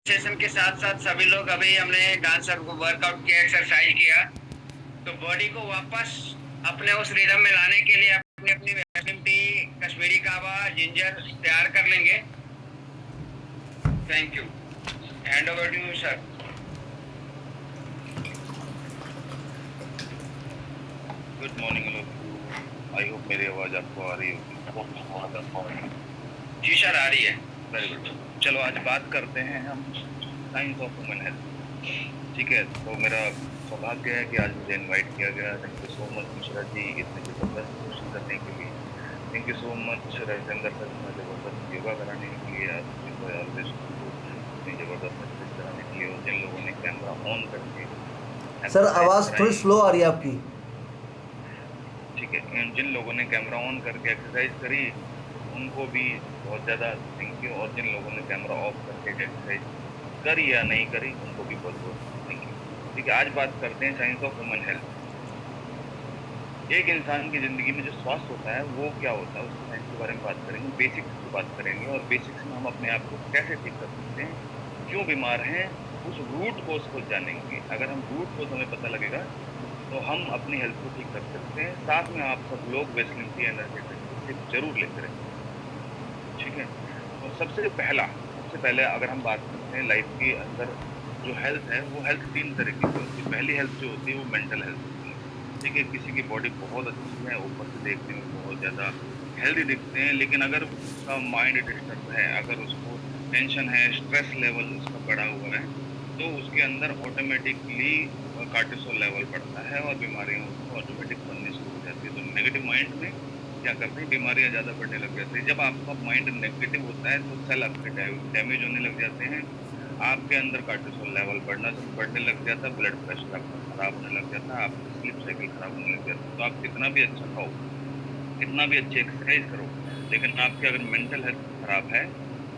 Session के साथ साथ सभी लोग अभी हमने डांस वर्कआउट किया, एक्सरसाइज किया, तो बॉडी को वापस अपने उस रिदम में लाने के लिए अपनी अपनी वैसलीन टी, कश्मीरी कावा, जिंजर तैयार कर लेंगे। Thank you. Hand over to you sir. Good morning लोग, आई होप मेरी आवाज आपको आ रही होगी। जी सर, आ रही है। Very good. चलो आज बात करते हैं हम साइंस ऑफ ह्यूमन हेल्थ। ठीक है, तो मेरा सौभाग्य है कि आज मुझे इनवाइट किया गया। Thank you so much Mishra ji, इतने जबरदस्त क्वेश्चन करने के लिए। Thank you so much Rajendra sir, इतना जबरदस्त योगा कराने के लिए, इतनी जबरदस्त एक्सरसाइज कराने के लिए, और जिन लोगों ने कैमरा ऑन करके सर एक्सरसाइज आवाज़ थोड़ी कराई। स्लो आ रही है आपकी। ठीक है, जिन लोगों ने कैमरा ऑन करके एक्सरसाइज करी उनको भी बहुत ज़्यादा थैंक यू, और जिन लोगों ने कैमरा ऑफ करके एक्सरसाइज करी या नहीं करी उनको भी बहुत बहुत थैंक यू। ठीक है, आज बात करते हैं साइंस ऑफ ह्यूमन हेल्थ। एक इंसान की ज़िंदगी में जो स्वास्थ्य होता है वो क्या होता है, उसके साइंस के बारे में बात करेंगे, बेसिक्स की बात करेंगे, और बेसिक्स में हम अपने आप को कैसे ठीक कर सकते हैं, क्यों बीमार हैं, उस रूट कोज को जानेंगे। अगर हम रूट कोज हमें पता लगेगा तो हम अपनी हेल्थ को ठीक कर सकते हैं। साथ में आप सब लोग वैसलीन टी एनर्जी ड्रिंक जरूर लेते रहें। ठीक है, तो सबसे पहले अगर हम बात करते हैं लाइफ के अंदर जो हेल्थ है, वो हेल्थ 3 तरीके की होती है। पहली हेल्थ जो होती है वो मेंटल हेल्थ होती है। ठीक है, किसी की बॉडी बहुत अच्छी है, ऊपर से देखने में बहुत ज़्यादा हेल्दी दिखते हैं, लेकिन अगर उसका माइंड डिस्टर्ब है, अगर उसको टेंशन है, स्ट्रेस लेवल उसका बढ़ा हुआ है, तो उसके अंदर ऑटोमेटिकली कार्टिसोल लेवल बढ़ता है और बीमारियां उसको ऑटोमेटिक बननी शुरू हो जाती है। तो नेगेटिव माइंड में क्या करते हैं, बीमारियां ज़्यादा बढ़ने लग जाती है। जब आपका माइंड नेगेटिव होता है तो सेल आपके डैमेज होने लग जाते हैं, आपके अंदर कार्टिसोल लेवल बढ़ने लग जाता है, ब्लड प्रेशर आपका खराब होने लग जाता है, आपका स्लीप साइकिल खराब होने लग जाता है। तो आप कितना भी अच्छा खाओ, कितना भी अच्छी एक्सरसाइज करो, लेकिन आपकी अगर मेंटल हेल्थ खराब है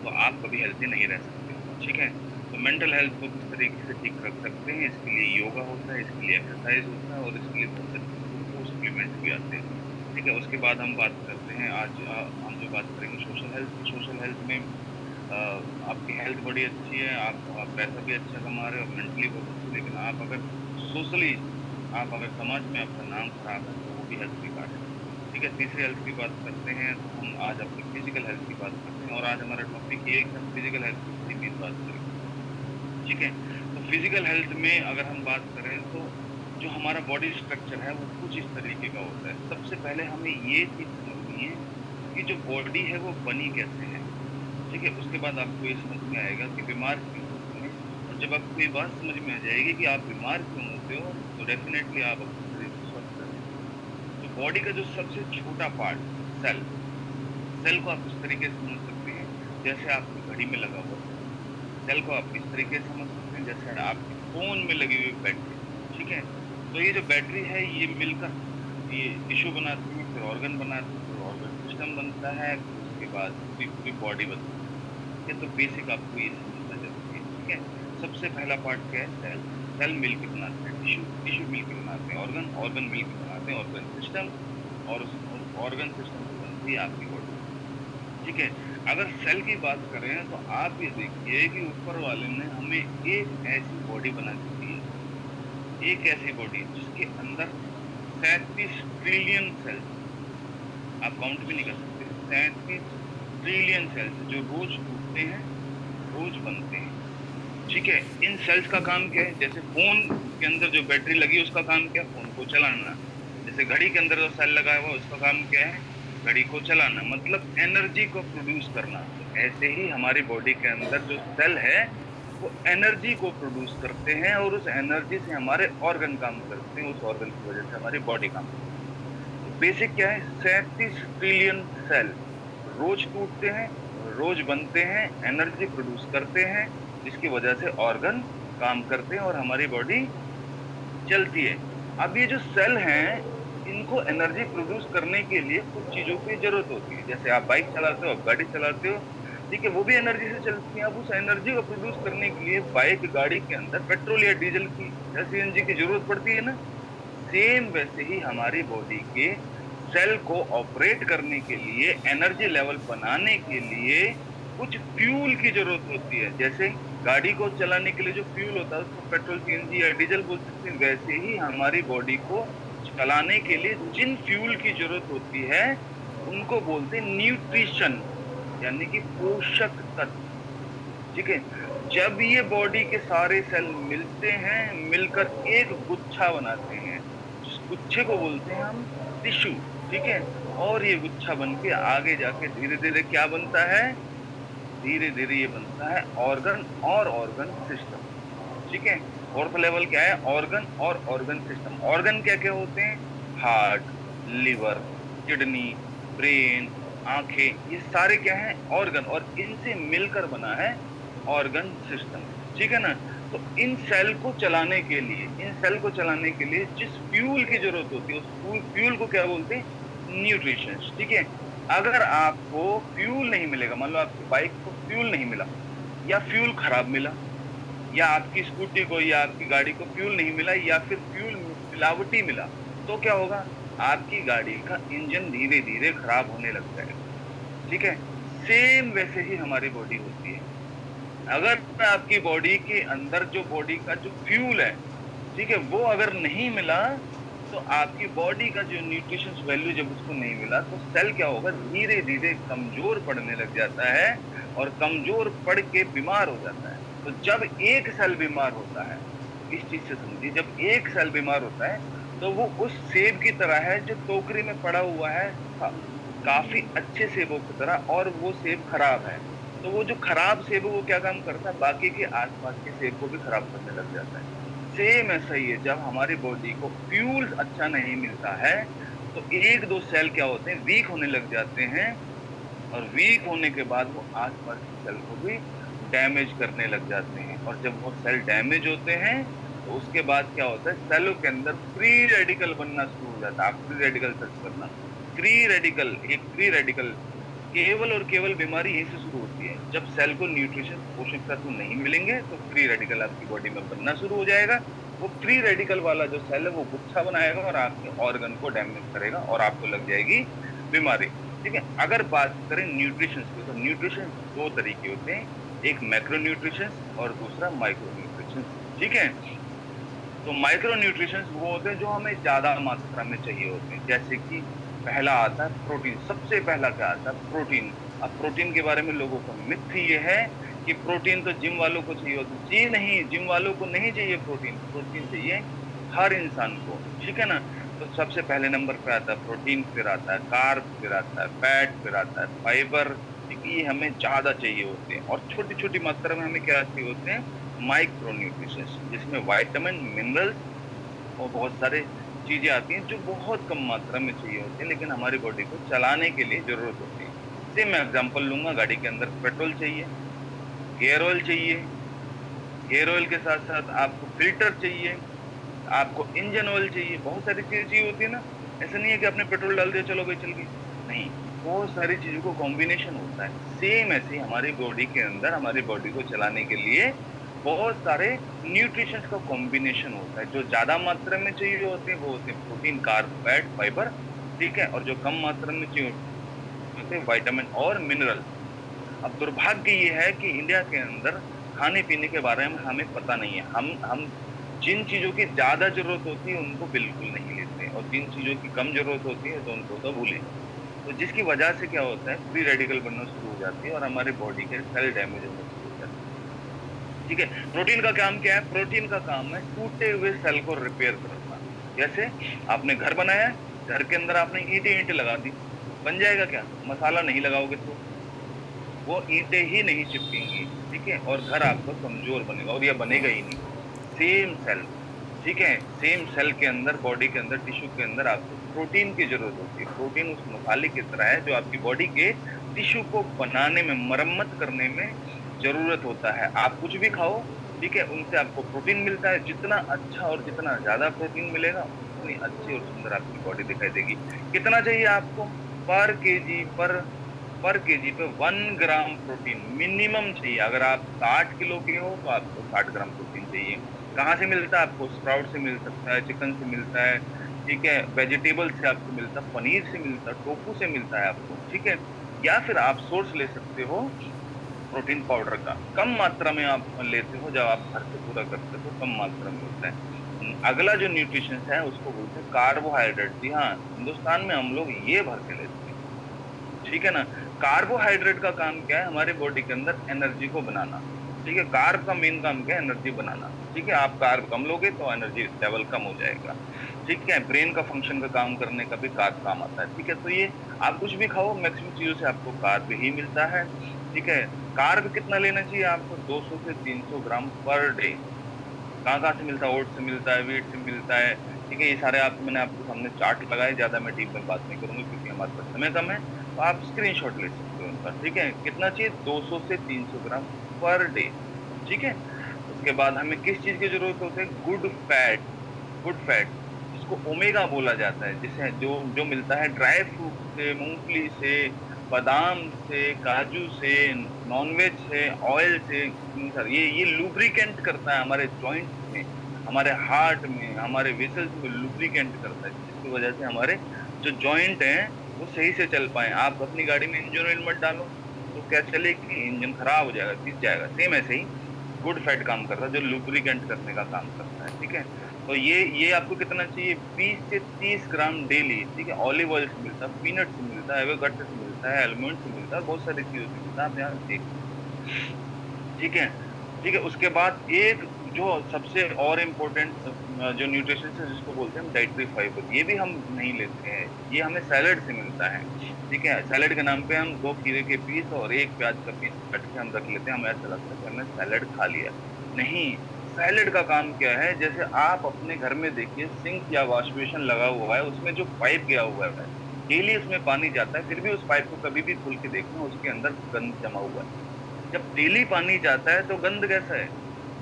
तो आप कभी हेल्थी नहीं रह सकते। ठीक है, तो मेंटल हेल्थ को किस तरीके से ठीक रख सकते हैं, इसके लिए योगा होता है, इसके लिए एक्सरसाइज होता है, और इसके लिए बहुत सारे सप्लीमेंट्स भी आते हैं। ठीक है, उसके बाद हम बात करते हैं आज हम जो बात करेंगे सोशल हेल्थ की। सोशल हेल्थ में आपकी हेल्थ बड़ी अच्छी है, आप पैसा भी अच्छा कमा रहे हो, मेंटली बहुत अच्छी, लेकिन आप अगर सोशली आप अगर समाज में आपका नाम खराब है तो वो भी हेल्थ की बात है। ठीक है, तीसरी हेल्थ की बात करते हैं तो हम आज अपनी फिजिकल हेल्थ की बात करते हैं, और आज हमारा टॉपिक ये है कि हम फिजिकल हेल्थ की थोड़ी मेन बात करेंगे। ठीक है, तो फिजिकल हेल्थ में अगर हम बात करें तो जो हमारा बॉडी स्ट्रक्चर है वो कुछ इस तरीके का होता है। सबसे पहले हमें ये चीज समझनी है कि जो बॉडी है वो बनी कैसे है। ठीक है, उसके बाद आपको ये समझ में आएगा कि बीमार क्यों होते हैं, और जब आपको ये बात समझ में आ जाएगी कि आप बीमार क्यों होते हो तो डेफिनेटली आप अपने शरीर को स्वस्थ रखेंगे। तो बॉडी का जो सबसे छोटा पार्ट सेल, सेल को आप इस तरीके से समझ सकते हैं जैसे आपकी घड़ी में लगा हुआ सेल। सेल को आप इस तरीके से समझ सकते हैं जैसे आपके फोन में लगी हुई बैटरी। ठीक है, तो ये जो बैटरी है ये मिलकर ये टिश्यू बनाती है, फिर ऑर्गन बनाती है, फिर ऑर्गन सिस्टम बनता है, फिर उसके बाद पूरी पूरी बॉडी बनती है। ठीक है, तो बेसिक आपको ये समझना जरूरी है। ठीक है, सबसे पहला पार्ट क्या है, सेल। सेल मिलकर बनाते हैं टिश्यू, टिश्यू मिलकर बनाते हैं ऑर्गन, ऑर्गन मिलकर बनाते हैं ऑर्गन सिस्टम, और उस ऑर्गन सिस्टम से बनती है आपकी बॉडी। ठीक है, अगर सेल की बात करें तो आप ये देखिए कि ऊपर वाले ने हमें एक ऐसी बॉडी बना के दी है, एक ऐसी बॉडी जिसके अंदर 37 ट्रिलियन सेल्स, आप काउंट भी नहीं कर सकते, 37 ट्रिलियन सेल्स जो रोज टूटते हैं, रोज बनते हैं। ठीक है, इन सेल्स का काम क्या है, जैसे फोन के अंदर जो बैटरी लगी है उसका काम क्या है, फोन को चलाना। जैसे घड़ी के अंदर जो सेल लगा हुआ उसका काम क्या है, घड़ी को चलाना, मतलब एनर्जी को प्रोड्यूस करना। तो ऐसे ही हमारी बॉडी के अंदर जो सेल है वो एनर्जी को प्रोड्यूस करते हैं, और उस एनर्जी से हमारे ऑर्गन काम करते हैं, उस ऑर्गन की वजह से हमारी बॉडी काम करती है। तो बेसिक क्या है, 37 ट्रिलियन सेल रोज टूटते हैं, रोज बनते हैं, एनर्जी प्रोड्यूस करते हैं, जिसकी वजह से ऑर्गन काम करते हैं और हमारी बॉडी चलती है। अब ये जो सेल हैं, इनको एनर्जी प्रोड्यूस करने के लिए कुछ चीजों की जरूरत होती है। जैसे आप बाइक चलाते हो, आप गाड़ी चलाते हो, ठीक है, वो भी एनर्जी से चलती है। अब उस एनर्जी को प्रोड्यूस करने के लिए बाइक गाड़ी के अंदर पेट्रोल या डीजल की या सीएनजी की जरूरत पड़ती है ना। सेम वैसे ही हमारी बॉडी के सेल को ऑपरेट करने के लिए, एनर्जी लेवल बनाने के लिए कुछ फ्यूल की जरूरत होती है। जैसे गाड़ी को चलाने के लिए जो फ्यूल होता है उसको पेट्रोल, सीएनजी या डीजल बोल सकते हैं, वैसे ही हमारी बॉडी को चलाने के लिए जिन फ्यूल की जरूरत होती है उनको बोलते हैं न्यूट्रिशन, यानी कि पोषक तत्व। ठीक है, जब ये बॉडी के सारे सेल मिलते हैं, मिलकर एक गुच्छा बनाते हैं, जिस गुच्छे को बोलते हैं हम टिश्यू। ठीक है, और ये गुच्छा बन के आगे जाके धीरे धीरे क्या बनता है, धीरे धीरे ये बनता है ऑर्गन और ऑर्गन सिस्टम। ठीक है, फोर्थ लेवल क्या है, ऑर्गन और ऑर्गन सिस्टम। ऑर्गन क्या क्या होते हैं, हार्ट, लिवर, किडनी, ब्रेन, आंखें, ये सारे क्या है ऑर्गन, और इनसे मिलकर बना है ऑर्गन सिस्टम। ठीक है ना। तो इन सेल को चलाने के लिए, जिस फ्यूल की जरूरत होती है उस फ्यूल को क्या बोलते हैं, न्यूट्रिशन। ठीक है, अगर आपको फ्यूल नहीं मिलेगा, मान लो आपकी बाइक को फ्यूल नहीं मिला, या फ्यूल खराब मिला, या आपकी स्कूटी को या आपकी गाड़ी को फ्यूल नहीं मिला, या फिर फ्यूल मिलावटी मिला, तो क्या होगा, आपकी गाड़ी का इंजन धीरे धीरे खराब होने लग जाएगा। ठीक है, सेम वैसे ही हमारी बॉडी होती है। अगर आपकी बॉडी के अंदर जो बॉडी का जो फ्यूल है, ठीक है, वो अगर नहीं मिला, तो आपकी बॉडी का जो न्यूट्रिशन वैल्यू जब उसको नहीं मिला, तो सेल क्या होगा, धीरे धीरे कमजोर पड़ने लग जाता है, और कमजोर पड़ के बीमार हो जाता है। तो जब एक सेल बीमार होता है, इस चीज से समझिए, जब एक सेल बीमार होता है तो वो उस सेब की तरह है जो टोकरी में पड़ा हुआ है, काफी अच्छे सेबों की तरह, और वो सेब खराब है। तो वो जो खराब सेब है वो क्या काम करता है, बाकी के आसपास के सेब को भी खराब करने लग जाता है। सेम ऐसा ही है, जब हमारी बॉडी को फ्यूल अच्छा नहीं मिलता है, तो एक दो सेल क्या होते हैं, वीक होने लग जाते हैं, और वीक होने के बाद वो आसपास के सेल को भी डैमेज करने लग जाते हैं। और जब वो सेल डैमेज होते हैं, तो उसके बाद क्या होता है, सेलों के अंदर फ्री रेडिकल बनना शुरू हो जाता है। आप फ्री रेडिकल सर्च करना, फ्री रेडिकल, एक फ्री रेडिकल, केवल और केवल बीमारी यहीं से शुरू होती है। जब सेल को न्यूट्रिशन, पोषक तत्व नहीं मिलेंगे, तो फ्री रेडिकल आपकी बॉडी में बनना शुरू हो जाएगा। वो फ्री रेडिकल वाला जो सेल है वो गुच्छा बनाएगा और आपके ऑर्गन को डैमेज करेगा, और आपको लग जाएगी बीमारी। ठीक है, अगर बात करें न्यूट्रिशन की, तो न्यूट्रिशन दो तरीके होते हैं, एक मैक्रो न्यूट्रिशन और दूसरा माइक्रो न्यूट्रिशन। ठीक है, तो माइक्रो न्यूट्रिशन वो होते हैं जो हमें ज्यादा मात्रा में चाहिए होते हैं। जैसे कि पहला आता है प्रोटीन। सबसे पहला क्या आता है, प्रोटीन। अब प्रोटीन के बारे में लोगों का मिथ ये है कि प्रोटीन तो जिम वालों को चाहिए होता है। जी नहीं, जिम वालों को नहीं चाहिए प्रोटीन, प्रोटीन चाहिए हर इंसान को। ठीक है ना। तो सबसे पहले नंबर पे आता है प्रोटीन, फिर आता है कार्ब, फिर आता है फैट, फिर आता है फाइबर। ये हमें ज्यादा चाहिए होते हैं। और छोटी छोटी मात्रा में हमें क्या चाहिए होते हैं, माइक्रो न्यूट्रिशन, जिसमें विटामिन, मिनरल्स और बहुत सारे चीजें आती हैं जो बहुत कम मात्रा में चाहिए होती है, लेकिन हमारी बॉडी को चलाने के लिए जरूरत होती है। जैसे मैं एग्जांपल लूंगा, गाड़ी के अंदर पेट्रोल चाहिए, गियर ऑयल चाहिए, गियर ऑयल के साथ साथ आपको फिल्टर चाहिए, आपको इंजन ऑयल चाहिए, बहुत सारी चीजें चाहिए होती है ना। ऐसा नहीं है कि आपने पेट्रोल डाल दिया चलो भाई चल गई, नहीं, बहुत सारी चीजों को कॉम्बिनेशन होता है। सेम ऐसे ही हमारी बॉडी के अंदर, हमारी बॉडी को चलाने के लिए बहुत सारे न्यूट्रिशन का कॉम्बिनेशन होता है। जो ज्यादा मात्रा में चाहिए होते हैं वो होते हैं प्रोटीन, कार्ब, फैट, फाइबर। ठीक है, और जो कम मात्रा में चाहिए होते हैं विटामिन और मिनरल। अब दुर्भाग्य ये है कि इंडिया के अंदर खाने पीने के बारे में हमें पता नहीं है। हम जिन चीजों की ज्यादा जरूरत होती है उनको बिल्कुल नहीं लेते, और जिन चीजों की कम जरूरत होती है तो उनको तो भूलें। तो जिसकी वजह से क्या होता है, फ्री रेडिकल बनना शुरू हो जाती है और हमारी बॉडी के सेल डैमेज होना शुरू हो जाते हैं। ठीक है, प्रोटीन का काम क्या है, प्रोटीन का काम है टूटे हुए सेल को रिपेयर करना। जैसे आपने घर बनाया, घर के अंदर आपने ईंटें लगा दी, बन जाएगा क्या, मसाला नहीं लगाओगे तो वो ईंटें ही नहीं चिपकेंगी। ठीक है, और घर आपका कमजोर बनेगा, और यह बनेगा ही नहीं। सेम सेल, ठीक है, सेम सेल के अंदर, बॉडी के अंदर, टिश्यू के अंदर आपको प्रोटीन की जरूरत होती है। प्रोटीन उस मसाले की तरह है जो आपकी बॉडी के टिश्यू को बनाने में, मरम्मत करने में जरूरत होता है। आप कुछ भी खाओ, ठीक है, उनसे आपको प्रोटीन मिलता है। जितना अच्छा और जितना ज्यादा प्रोटीन मिलेगा, उतनी अच्छी और सुंदर आपकी बॉडी दिखाई देगी। कितना चाहिए आपको, पर केजी पे 1 ग्राम प्रोटीन मिनिमम चाहिए। अगर आप 60 किलो के हो तो आपको 60 ग्राम प्रोटीन चाहिए। कहाँ से मिलता है आपको, स्प्राउट से मिल सकता है, चिकन से मिलता है, ठीक है, वेजिटेबल से आपको मिलता है, पनीर से मिलता है, टोफू से मिलता है आपको। ठीक है, या फिर आप सोर्स ले सकते हो प्रोटीन पाउडर का कम मात्रा में आप लेते हो, जब आप घर से पूरा करते हो तो कम मात्रा में होता है। अगला जो न्यूट्रिशन है उसको बोलते हैं कार्बोहाइड्रेट। जी हाँ, हिंदुस्तान में हम लोग ये भर के लेते हैं, ठीक है ना। कार्बोहाइड्रेट का काम क्या है, हमारे बॉडी के अंदर एनर्जी को बनाना, ठीक है। कार्ब का मेन काम क्या है, एनर्जी बनाना, ठीक है। आप कार्ब कम लोगे तो एनर्जी लेवल कम हो जाएगा, ठीक है। ब्रेन का फंक्शन का काम करने का भी कार्ब काम आता है, ठीक है। तो ये आप कुछ भी खाओ, मैक्सिमम चीजों से आपको कार्ब ही मिलता है, ठीक है। कार्ब कितना लेना चाहिए आपको, 200 से 300 ग्राम पर डे। कहाँ-कहाँ से मिलता है, ओट्स से मिलता है, व्हीट से मिलता है, ठीक है। ये सारे आप मैंने आपके सामने चार्ट लगाए, ज़्यादा मैं डीप में बात नहीं करूँगा क्योंकि हमारे पास समय कम है, तो आप स्क्रीनशॉट ले सकते हो उनका, ठीक है। कितना चाहिए, 200 से 300 ग्राम पर डे, ठीक है। उसके बाद हमें किस चीज़ की ज़रूरत होती है, गुड फैट, जिसको ओमेगा बोला जाता है, जिसे जो जो मिलता है ड्राई फ्रूट से, मूँगफली से, बादाम से, काजू से, नॉनवेज से, ऑयल से। सर ये लुब्रिकेंट करता है हमारे जॉइंट्स में, हमारे हार्ट में, हमारे वेसल्स में लुब्रिकेंट करता है, जिसकी वजह से हमारे जो जॉइंट हैं वो सही से चल पाएँ। आप अपनी गाड़ी में इंजन ऑयल मत डालो, तो क्या चलेगी, इंजन खराब हो जाएगा, पिस जाएगा। सेम ऐसे ही गुड फैट काम करता है, जो लुब्रिकेंट करने का काम करता है, ठीक है। तो ये आपको कितना चाहिए, 20 से 30 ग्राम डेली, ठीक है। ऑलिव ऑयल से मिलता है, पीनट से मिलता है, एवोकाडो से मिलता है, आलमंड से मिलता है, बहुत सारी चीज़ों से मिलता है, आप यहाँ देख, ठीक है, ठीक है। उसके बाद एक जो सबसे और इम्पोर्टेंट जो न्यूट्रिशन है जिसको बोलते हैं हम डाइटरी फाइबर, ये भी हम नहीं लेते हैं, ये हमें सैलेड से मिलता है, ठीक है। सैलेड के नाम पे हम 2 खीरे के पीस और 1 प्याज का पीस काट के हम रख लेते हैं, हमें ऐसा लगता है कि हमने सैलेड खा लिया। नहीं, सैलेड का काम क्या है, जैसे आप अपने घर में देखिए सिंक या वॉश बेसिन लगा हुआ है, उसमें जो पाइप गया हुआ है, डेली उसमें पानी जाता है, फिर भी उस पाइप को कभी भी खोल के देखना, उसके अंदर गंद जमा हुआ है। जब डेली पानी जाता है तो गंद कैसा है,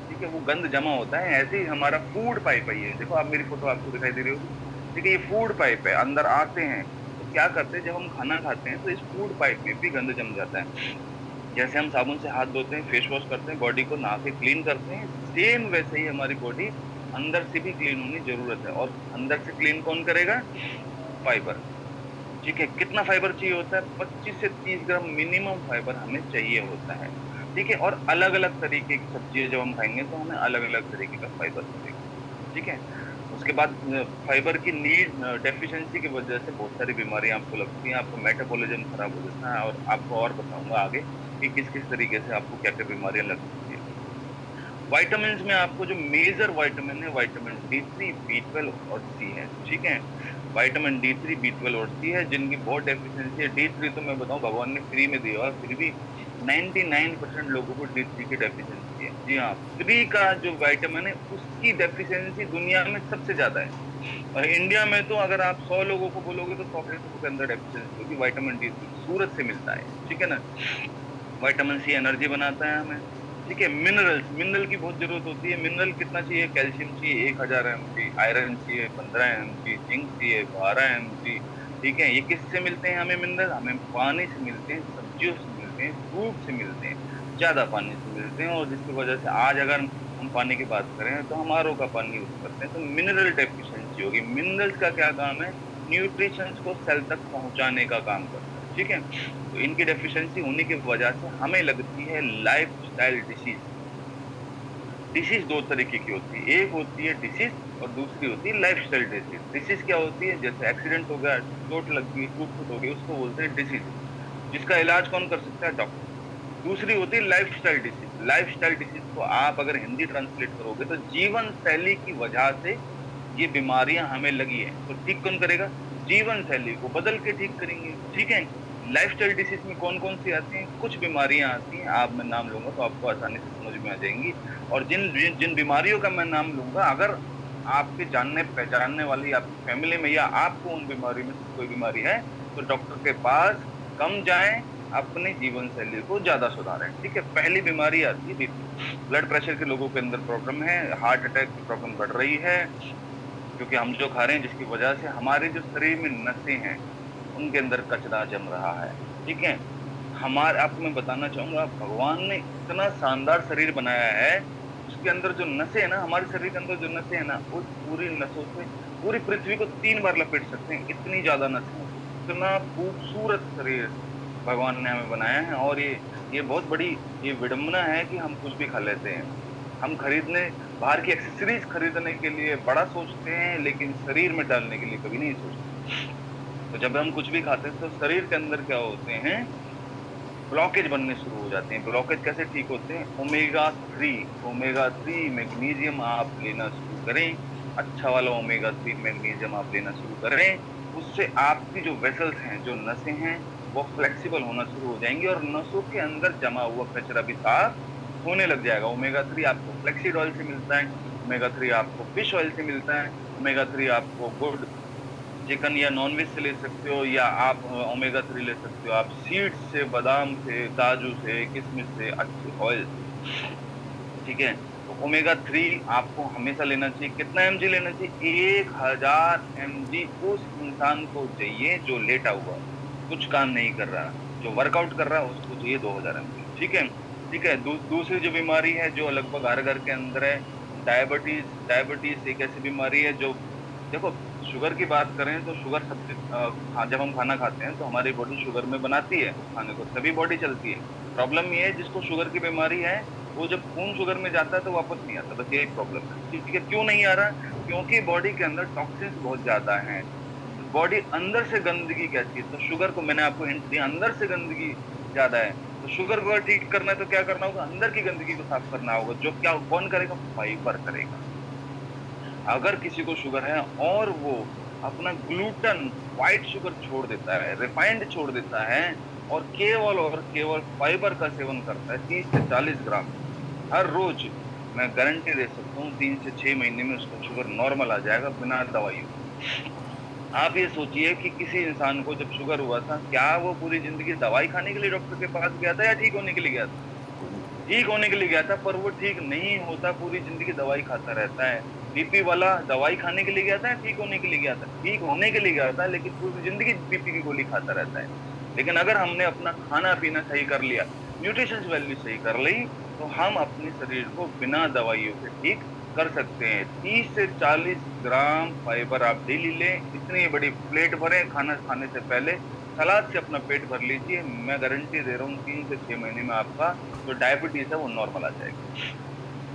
ठीक है, वो गंद जमा होता है। ऐसे ही हमारा फूड पाइप है, ये देखो, आप मेरी फोटो आपको दिखाई दे रही होगी, ठीक है। ये फूड पाइप है, अंदर आते हैं तो क्या करते हैं, जब हम खाना खाते हैं तो इस फूड पाइप में भी गंद जम जाता है। जैसे हम साबुन से हाथ धोते हैं, फेस वॉश करते हैं, बॉडी को नहा के क्लीन करते हैं, सेम वैसे ही हमारी बॉडी अंदर से भी क्लीन होनी जरूरत है। और अंदर से क्लीन कौन करेगा, फाइबर, ठीक है। कितना फाइबर चाहिए होता है, 25 से 30 ग्राम मिनिमम फाइबर हमें चाहिए होता है, ठीक है। और अलग-अलग तरीके की सब्जियाँ जब हम खाएँगे तो हमें अलग-अलग तरीके का फाइबर मिलेगा, ठीक है। उसके बाद फाइबर की डेफिशिएंसी की वजह से बहुत सारी बीमारियाँ आपको लगती हैं, आपका मेटाबॉलिज्म खराब हो जाता है, और आपको और बताऊँगा आगे कि किस-किस तरीके से आपको क्या-क्या बीमारियाँ लग सकती हैं। विटामिन्स में आपको जो मेजर विटामिन है, विटामिन D3, B12 और C है, ठीक है। विटामिन D3, B12 और C है, जिनकी बहुत डेफिशिएंसी है। D3 तो मैं बताऊँ भगवान ने फ्री में दिया, और फिर भी 99% लोगों को D3 की डेफिशिएंसी है। जी हाँ, फ्री का जो विटामिन है उसकी डेफिशिएंसी दुनिया में सबसे ज़्यादा है। और इंडिया में तो अगर आप 100 लोगों को बोलोगे तो 100 के लोगों के अंदर डेफिशिएंसी होगी। विटामिन D3 सूरज से मिलता है, ठीक है ना। विटामिन सी एनर्जी बनाता है हमें, ठीक है। मिनरल्स, मिनरल की बहुत ज़रूरत होती है। मिनरल कितना चाहिए, कैल्शियम चाहिए 1000 एमजी, आयरन चाहिए 15 एमजी, जिंक चाहिए 12 एमजी, ठीक है। ये किससे मिलते हैं हमें मिनरल, हमें पानी से मिलते हैं, सब्जियों से मिलते हैं, फ्रूट से मिलते हैं, ज़्यादा पानी से मिलते हैं। और जिसकी वजह से आज अगर हम पानी की बात करें तो हम आरओ का पानी यूज़ करते हैं, तो मिनरल डेफिशिएंसी होगी। मिनरल्स का क्या काम है, न्यूट्रिशंस को सेल तक पहुँचाने का काम करता है, ठीक है। तो इनकी डेफिशिएंसी होने की वजह से हमें लगती है लाइफस्टाइल डिसीज। डिसीज 2 तरीके की होती है, एक होती है डिसीज और दूसरी होती है लाइफस्टाइल डिसीज। डिसीज क्या होती है, जैसे एक्सीडेंट हो गया, चोट लग गई, टूट-फूट हो गई, उसको बोलते हैं डिसीज, जिसका इलाज कौन कर सकता है, डॉक्टर। दूसरी होती है लाइफस्टाइल डिसीज। लाइफस्टाइल डिसीज को आप अगर हिंदी ट्रांसलेट करोगे तो जीवन शैली की वजह से ये बीमारियां हमें लगी है, तो ठीक कौन करेगा, जीवन शैली को बदल के ठीक करेंगे, ठीक है। लाइफस्टाइल डिसीज में कौन-कौन सी आती हैं, कुछ बीमारियां आती हैं, आप मैं नाम लूँगा तो आपको आसानी से समझ में आ जाएँगी। और जिन जिन जिन बीमारियों का मैं नाम लूँगा, अगर आपके जानने-पहचानने वाली आपकी फैमिली में या आपको उन बीमारियों में से कोई बीमारी है, तो डॉक्टर के पास कम जाएँ, अपनी जीवन शैली को ज़्यादा सुधारें, ठीक है। पहली बीमारी आती है बीपी, ब्लड प्रेशर के लोगों के अंदर प्रॉब्लम है, हार्ट अटैक की प्रॉब्लम बढ़ रही है, क्योंकि हम जो खा रहे हैं जिसकी वजह से हमारे जो शरीर में नसें हैं, उनके अंदर कचरा जम रहा है, ठीक है। आपको मैं बताना चाहूँगा, भगवान ने इतना शानदार शरीर बनाया है, उसके अंदर जो नसें हैं ना, हमारे शरीर के अंदर जो नसें हैं ना, उस पूरी नसों से पूरी पृथ्वी को 3 बार लपेट सकते हैं, इतनी ज़्यादा नसें हैं। इतना खूबसूरत शरीर, भगवान ने हमें बनाया है। और ये बहुत बड़ी ये विडंबना है कि हम कुछ भी खा लेते हैं। हम खरीदने बाहर की एक्सेसरीज खरीदने के लिए बड़ा सोचते हैं, लेकिन शरीर में डालने के लिए कभी नहीं सोचते। तो जब हम कुछ भी खाते हैं तो शरीर के अंदर क्या होते हैं, ब्लॉकेज बनने शुरू हो जाते हैं। ब्लॉकेज कैसे ठीक होते हैं? ओमेगा 3 मैग्नीशियम आप लेना शुरू करें, अच्छा वाला ओमेगा 3 मैग्नीशियम आप लेना शुरू करें। उससे आपकी जो वेसल्स हैं, जो नसें हैं, वो फ्लेक्सिबल होना शुरू हो जाएंगी और नसों के अंदर जमा हुआ कचरा भी साफ होने लग जाएगा। ओमेगा 3 आपको फ्लेक्सीड ऑयल से मिलता है, ओमेगा 3 आपको फिश ऑयल से मिलता है, ओमेगा 3 आपको गुड चिकन या नॉनवेज से ले सकते हो, या आप ओमेगा 3 ले सकते हो आप सीड्स से, बादाम से, काजू से, किशमिश से, अच्छे ऑयल से। ठीक है? तो ओमेगा 3 आपको हमेशा लेना चाहिए। कितना एमजी लेना चाहिए? 1000 एमजी उस इंसान को चाहिए जो लेटा हुआ है, कुछ काम नहीं कर रहा। जो वर्कआउट कर रहा है उसको चाहिए 2000 एमजी। ठीक है? ठीक है? दूसरी जो बीमारी है जो लगभग हर घर के अंदर है, डायबिटीज। डायबिटीज एक ऐसी बीमारी है जो, देखो, शुगर की बात करें तो शुगर सबसे जब हम खाना खाते हैं तो हमारी बॉडी शुगर में बनाती है उस खाने को, तभी बॉडी चलती है। प्रॉब्लम ये है जिसको शुगर की बीमारी है, वो जब खून शुगर में जाता है तो वापस नहीं आता, बस यही प्रॉब्लम है। ठीक है? क्यों नहीं आ रहा? क्योंकि बॉडी के अंदर टॉक्सिन्स बहुत ज्यादा हैं। बॉडी अंदर से गंदगी कैसी है, तो शुगर को मैंने आपको हिंट दिया, अंदर से गंदगी ज्यादा है। तो शुगर को अगर ठीक करना है तो क्या करना होगा? अंदर की गंदगी को साफ करना होगा। जो क्या कौन करेगा? फाइबर करेगा। अगर किसी को शुगर है और वो अपना ग्लूटन, व्हाइट शुगर छोड़ देता है, रिफाइंड छोड़ देता है और केवल फाइबर का सेवन करता है 30 से 40 ग्राम हर रोज, मैं गारंटी दे सकता हूँ 3 से 6 महीने में उसका शुगर नॉर्मल आ जाएगा बिना दवाइयों। आप ये सोचिए कि किसी इंसान को जब शुगर हुआ था, क्या वो पूरी जिंदगी दवाई खाने के लिए डॉक्टर के पास गया था या ठीक होने के लिए गया था? ठीक होने के लिए गया था, पर वो ठीक नहीं होता, पूरी जिंदगी दवाई खाता रहता है। बीपी वाला दवाई खाने के लिए गया था या ठीक होने के लिए गया था? ठीक होने के लिए गया था, लेकिन पूरी जिंदगी बीपी की गोली खाता रहता है। लेकिन अगर हमने अपना खाना पीना सही कर लिया, न्यूट्रिशन वैल्यू सही कर ली, तो हम अपने शरीर को बिना दवाइयों के ठीक कर सकते हैं। 30 से 40 ग्राम फाइबर आप डेली लें, इतनी बड़ी प्लेट भरें खाना खाने से पहले, सलाद से अपना पेट भर लीजिए। मैं गारंटी दे रहा हूँ 3 से 6 महीने में आपका जो डायबिटीज है वो नॉर्मल आ जाएगी।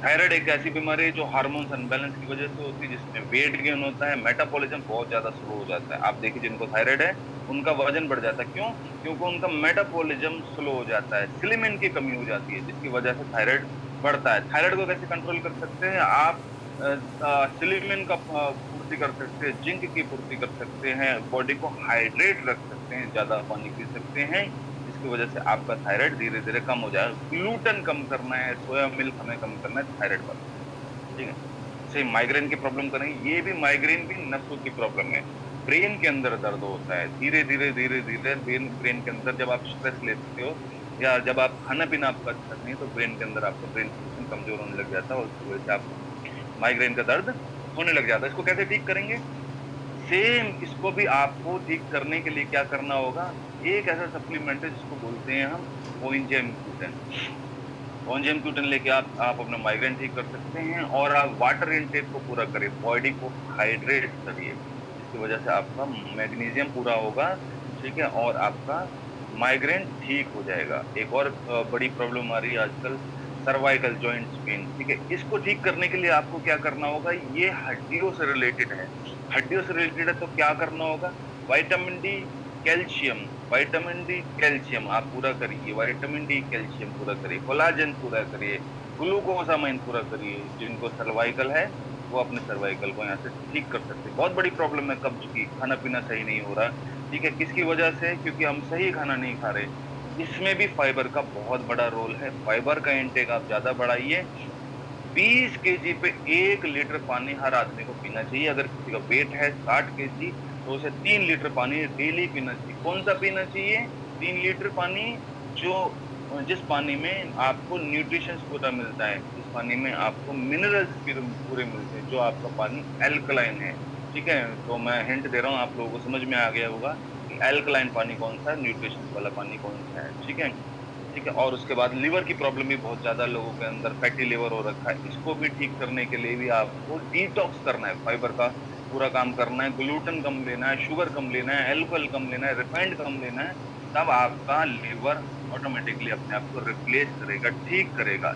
थायराइड एक ऐसी बीमारी है जो हार्मोन्स अनबैलेंस की वजह से होती है, जिसमें वेट गेन होता है, मेटाबॉलिज्म बहुत ज्यादा स्लो हो जाता है। आप देखिए जिनको थायराइड है उनका वजन बढ़ जाता है। क्यों? क्योंकि उनका मेटाबॉलिज्म स्लो हो जाता है, सिलिमिन की कमी हो जाती है, जिसकी वजह से थायराइड बढ़ता है। थायराइड को कैसे कंट्रोल कर सकते हैं आप? सिलिमिन का पूर्ति कर सकते हैं, जिंक की पूर्ति कर सकते हैं, बॉडी को हाइड्रेट रख सकते हैं, ज्यादा पानी पी सकते हैं, जिसकी वजह से आपका थायराइड धीरे धीरे कम हो जाए। ग्लूटेन कम करना है, सोया मिल्क हमें कम करना है, थायराइड बढ़। ठीक है? सेम माइग्रेन की प्रॉब्लम करें, ये भी माइग्रेन भी नसों की प्रॉब्लम है। ब्रेन के अंदर दर्द होता है, धीरे धीरे धीरे धीरे ब्रेन के अंदर जब आप स्ट्रेस लेते हो या जब आप खाना पीना आपका अच्छा नहीं है, तो ब्रेन के अंदर आपका ब्रेन फंक्शन कमजोर होने लग जाता है और उसकी वजह से आपको माइग्रेन का दर्द होने लग जाता है। इसको कैसे ठीक करेंगे? सेम इसको भी आपको ठीक करने के लिए क्या करना होगा? एक ऐसा सप्लीमेंट है जिसको बोलते हैं हम ओएनजीएम ग्लूटेन। ओएनजीएम ग्लूटेन लेके आप अपना माइग्रेन ठीक कर सकते हैं और आप वाटर इनटेक को पूरा करें, बॉडी को हाइड्रेट करिए, जिसकी वजह से आपका मैग्नीशियम पूरा होगा। ठीक है? और आपका माइग्रेन ठीक हो जाएगा। एक और बड़ी प्रॉब्लम आ रही है आजकल, सर्वाइकल जॉइंट्स पेन। ठीक है? इसको ठीक करने के लिए आपको क्या करना होगा? ये हड्डियों से रिलेटेड है। हड्डियों से रिलेटेड है तो क्या करना होगा? Vitamin D, calcium, vitamin D, calcium आप पूरा करिए, विटामिन डी, कैल्शियम पूरा करिए, कोलाजन पूरा करिए, ग्लूकोसामाइन पूरा करिए। जिनको सर्वाइकल है वो अपने सर्वाइकल को यहाँ से ठीक कर सकते हैं। बहुत बड़ी प्रॉब्लम है कब्ज की, खाना पीना सही नहीं हो रहा। ठीक है? किसकी वजह से? क्योंकि हम सही खाना नहीं खा रहे। इसमें भी फाइबर का बहुत बड़ा रोल है। फाइबर का इंटेक आप ज्यादा बढ़ाइए। 20 केजी पे 1 लीटर पानी हर आदमी को पीना चाहिए। अगर किसी का वेट है 60 केजी तो उसे 3 लीटर पानी डेली पीना चाहिए। कौन सा पीना चाहिए? 3 लीटर पानी, जिस पानी में आपको न्यूट्रिशंस पूरा मिलता है, जिस पानी में आपको मिनरल्स पूरे मिलते हैं, जो आपका पानी एल्कलाइन है। ठीक है? तो मैं हिंट दे रहा हूँ, आप लोगों को समझ में आ गया होगा कि एल्कलाइन पानी कौन सा है, न्यूट्रिशंस वाला पानी कौन सा है। ठीक है? ठीक है? और उसके बाद लिवर की प्रॉब्लम भी बहुत ज्यादा लोगों के अंदर, फैटी लिवर हो रखा है। इसको भी ठीक करने के लिए भी आपको डिटॉक्स करना है, फाइबर का पूरा काम करना है, ग्लूटेन कम लेना है, शुगर कम लेना है, अल्कोहल कम लेना है, रिफाइंड कम लेना है। तब आपका लीवर ऑटोमेटिकली अपने आप को रिप्लेस करेगा, ठीक करेगा।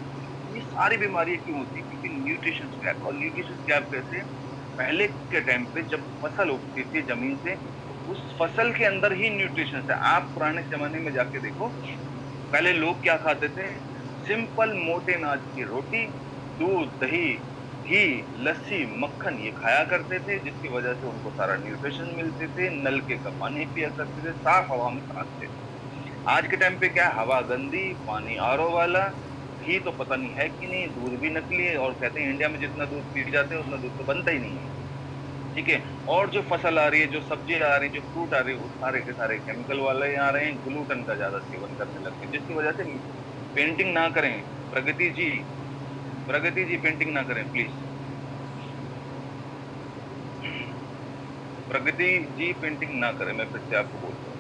ये सारी बीमारियाँ क्यों होती हैं? क्योंकि न्यूट्रिशन गैप। और न्यूट्रिशन गैप कैसे? पहले के टाइम पे जब फसल उगती थी ज़मीन से, तो उस फसल के अंदर ही न्यूट्रिशंस है। आप पुराने ज़माने में जाके देखो, पहले लोग क्या खाते थे? सिंपल मोटे अनाज की रोटी, दूध, दही, घी, लस्सी, मक्खन ये खाया करते थे, जिसकी वजह से उनको सारा न्यूट्रिशन मिलते थे, नलके का पानी पिया करते थे, साफ हवा में सांसते थे। आज के टाइम पे क्या है? हवा गंदी, पानी आरओ वाला, घी तो पता नहीं है कि नहीं, दूध भी नकली है और कहते हैं इंडिया में जितना दूध पी जाते हैं, उतना दूध तो बनता ही नहीं है। ठीक है? और जो फसल आ रही है, जो सब्ज़ी आ रही है, जो फ्रूट आ रही है, वो सारे के सारे केमिकल वाले आ रहे हैं, ग्लूटेन का ज़्यादा सेवन करने लगते हैं, जिसकी वजह से पेंटिंग ना करें। प्रगति जी, प्रगति जी पेंटिंग ना करें प्लीज़। प्रगति जी पेंटिंग ना करें, मैं फिर से आपको बोल रहा हूँ।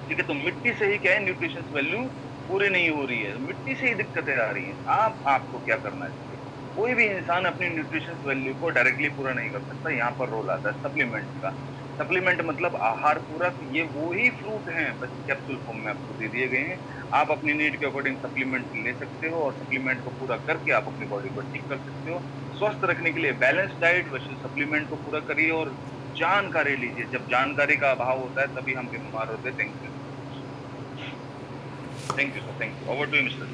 ठीक है? तो मिट्टी से ही क्या है, न्यूट्रिशंस वैल्यू पूरी नहीं हो रही है, मिट्टी से ही दिक्कतें आ रही हैं। आपको क्या करना चाहिए? कोई भी इंसान अपनी न्यूट्रिशंस वैल्यू को डायरेक्टली पूरा नहीं कर सकता, यहाँ पर रोल आता है सप्लीमेंट का। सप्लीमेंट मतलब आहार पूरक, ये वो ही फ्रूट हैं, बस कैप्सूल फॉर्म में आपको दे दिए गए हैं। आप अपनी नीड के अकॉर्डिंग सप्लीमेंट ले सकते हो और सप्लीमेंट को पूरा करके आप अपनी बॉडी को ठीक कर सकते हो। स्वस्थ रखने के लिए बैलेंस डाइट वर्सेस सप्लीमेंट को पूरा करिए और जानकारी लीजिए। जब जानकारी का अभाव होता है, तभी हम बीमार होते हैं। Thank you. Thank you, sir. Thank you. Over to you, Mr.